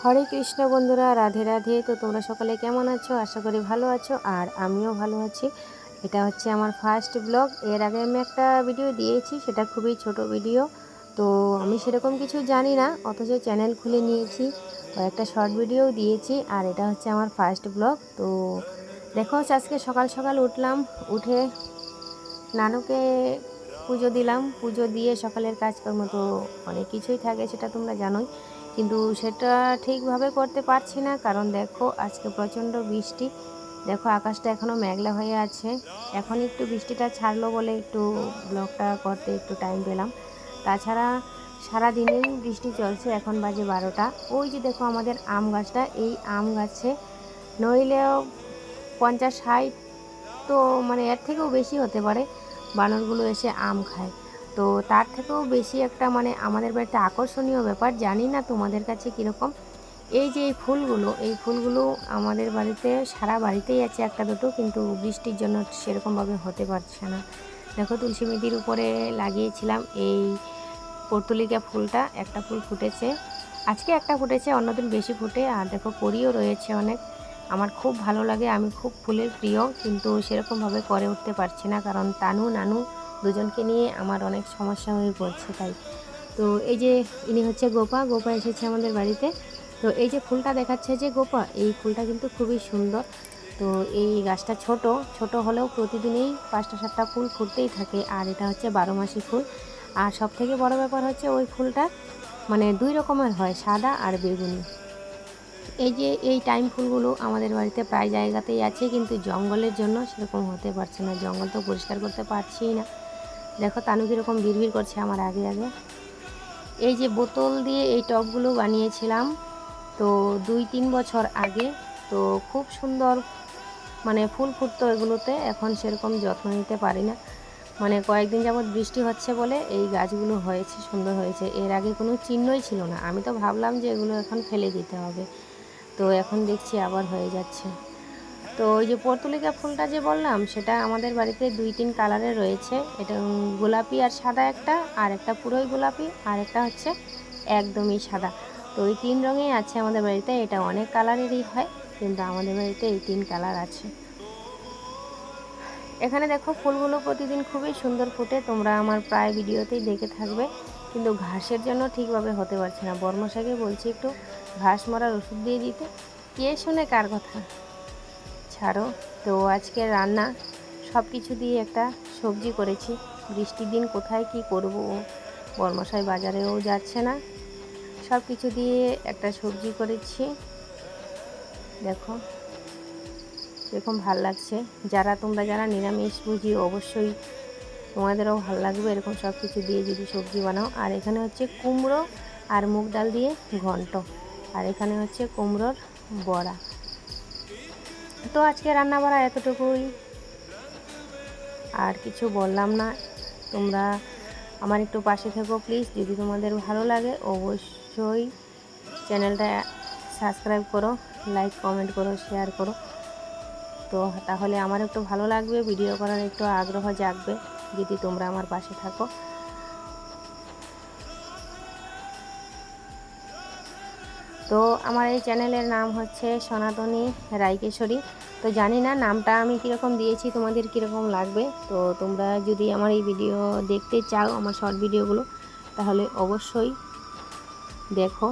হরে কৃষ্ণ বন্ধুরা, রাধে রাধে। তো তোমরা সকলে কেমন আছো? আশা করি ভালো আছো, আর আমিও ভালো আছি। এটা হচ্ছে আমার ফার্স্ট ব্লগ। এর আগে আমি একটা ভিডিও দিয়েছি, সেটা খুবই ছোট ভিডিও। তো আমি সেরকম কিছু জানি না, অথচ চ্যানেল খুলে নিয়েছি, কয়েকটা শর্ট ভিডিও দিয়েছি, আর এটা হচ্ছে আমার ফার্স্ট ব্লগ। তো দেখো, আজকে সকাল সকাল উঠলাম, উঠে নানুকে পুজো দিলাম। পুজো দিয়ে সকালের কাজকর্ম তো অনেক কিছুই থাকে, সেটা তোমরা জানোই, কিন্তু সেটা ঠিকভাবে করতে পারছি না, কারণ দেখো আজকে প্রচণ্ড বৃষ্টি। দেখো আকাশটা এখনও মেঘলা হয়ে আছে। এখন একটু বৃষ্টিটা ছাড়লো বলে একটু ব্লগটা করতে একটু টাইম পেলাম, তাছাড়া সারাদিনই বৃষ্টি চলছে। এখন বাজে 12টা। ওই যে দেখো আমাদের আম গাছটা, এই আম গাছে নইলেও 50-60, তো মানে এর থেকেও বেশি হতে পারে, বানরগুলো এসে আম খায়। তো তার থেকেও বেশি একটা মানে আমাদের বাড়িতে আকর্ষণীয় ব্যাপার, জানি না তোমাদের কাছে কীরকম, এই যে এই ফুলগুলো আমাদের বাড়িতে সারা বাড়িতেই আছে একটা দুটো, কিন্তু বৃষ্টির জন্য সেরকমভাবে হতে পারছে না। দেখো তুলসী মেদির উপরে লাগিয়েছিলাম এই পর্তুলিকা ফুলটা, একটা ফুল ফুটেছে, আজকে একটা ফুটেছে, অন্যদিন বেশি ফুটে। আর দেখো কড়িও রয়েছে অনেক। আমার খুব ভালো লাগে, আমি খুব ফুলের প্রিয়, কিন্তু সেরকমভাবে করে উঠতে পারছি না, কারণ তানু নানু দুজনকে নিয়ে আমার অনেক সমস্যা হয়ে পড়ছে। তাই তো এই যে ইনি হচ্ছে গোপা। গোপা এসেছে আমাদের বাড়িতে। তো এই যে ফুলটা দেখাচ্ছে যে গোপা, এই ফুলটা কিন্তু খুবই সুন্দর। তো এই গাছটা ছোট ছোট হলেও প্রতিদিনই 5টা 7টা ফুল ফুটতেই থাকে, আর এটা হচ্ছে 12 মাসি ফুল। আর সব থেকে বড় ব্যাপার হচ্ছে ওই ফুলটা মানে 2 রকমের হয়, সাদা আর বেগুনি। এই যে এই টাইম ফুলগুলো আমাদের বাড়িতে প্রায় জায়গাতেই আছে, কিন্তু জঙ্গলের জন্য সেরকম হতে পারছে না, জঙ্গল তো পরিষ্কার করতে পারছি না। দেখো তানু কীরকম বিড়বিড় করছে আমার আগে আগে। এই যে বোতল দিয়ে এই টবগুলো বানিয়েছিলাম তো 2-3 বছর আগে। তো খুব সুন্দর মানে ফুল ফুটতো এগুলোতে, এখন সেরকম যত্ন নিতে পারি না। মানে কয়েকদিন যাবৎ বৃষ্টি হচ্ছে বলে এই গাছগুলো হয়েছে, সুন্দর হয়েছে। এর আগে কোনো চিহ্নই ছিল না, আমি তো ভাবলাম যে এগুলো এখন ফেলে দিতে হবে, তো এখন দেখছি আবার হয়ে যাচ্ছে। তো ওই যে পর্তুলিকা ফুলটা যে বললাম, সেটা আমাদের বাড়িতে 2-3 কালারের রয়েছে। এটা গোলাপি আর সাদা একটা, আর একটা পুরোই গোলাপি, আর একটা হচ্ছে একদমই সাদা। তো ওই 3 রঙেই আছে আমাদের বাড়িতে। এটা অনেক কালারেরই হয়, কিন্তু আমাদের বাড়িতে এই 3 কালার আছে। এখানে দেখো ফুলগুলো প্রতিদিন খুবই সুন্দর ফুটে, তোমরা আমার প্রায় ভিডিওতেই দেখে থাকবে, কিন্তু ঘাসের জন্য ঠিকভাবে হতে পারছে না। বর্মশাকে বলছি একটু ঘাস মরার ওষুধ দিয়ে দিতে, কে শোনে কার কথা, ছাড়ো। তো আজকে রান্না সব কিছু দিয়ে একটা সবজি করেছি। বৃষ্টির দিন কোথায় কি করব, বর্মশাই বাজারেও যাচ্ছে না, সব কিছু দিয়ে একটা সবজি করেছি। দেখো এরকম ভাল লাগছে। তোমরা যারা নিরামিষ বুঝি, অবশ্যই তোমাদেরও ভাল লাগবে এরকম সব কিছু দিয়ে যদি সবজি বানাও। আর এখানে হচ্ছে কুমড়ো আর মুগ ডাল দিয়ে ঘন্ট, আর এখানে হচ্ছে কুমড়োর বড়া। তো আজকে রান্না বাড়া এতটুকুই, আর কিছু বললাম না। তোমরা আমার একটু পাশে থেকো প্লিজ, যদি তোমাদের ভালো লাগে অবশ্যই চ্যানেলটা সাবস্ক্রাইব করো, লাইক কমেন্ট করো, শেয়ার করো। তো তাহলে আমার একটু ভালো লাগবে, ভিডিও করার একটু আগ্রহ জাগবে যদি তোমরা আমার পাশে থাকো। তো আমার এই চ্যানেলের নাম হচ্ছে সনাতনী রায়কেশ্বরী। তো জানি না নামটা আমি কীরকম দিয়েছি, তোমাদের কীরকম লাগবে। তো তোমরা যদি আমার এই ভিডিও দেখতে চাও, আমার শর্ট ভিডিওগুলো, তাহলে অবশ্যই দেখো।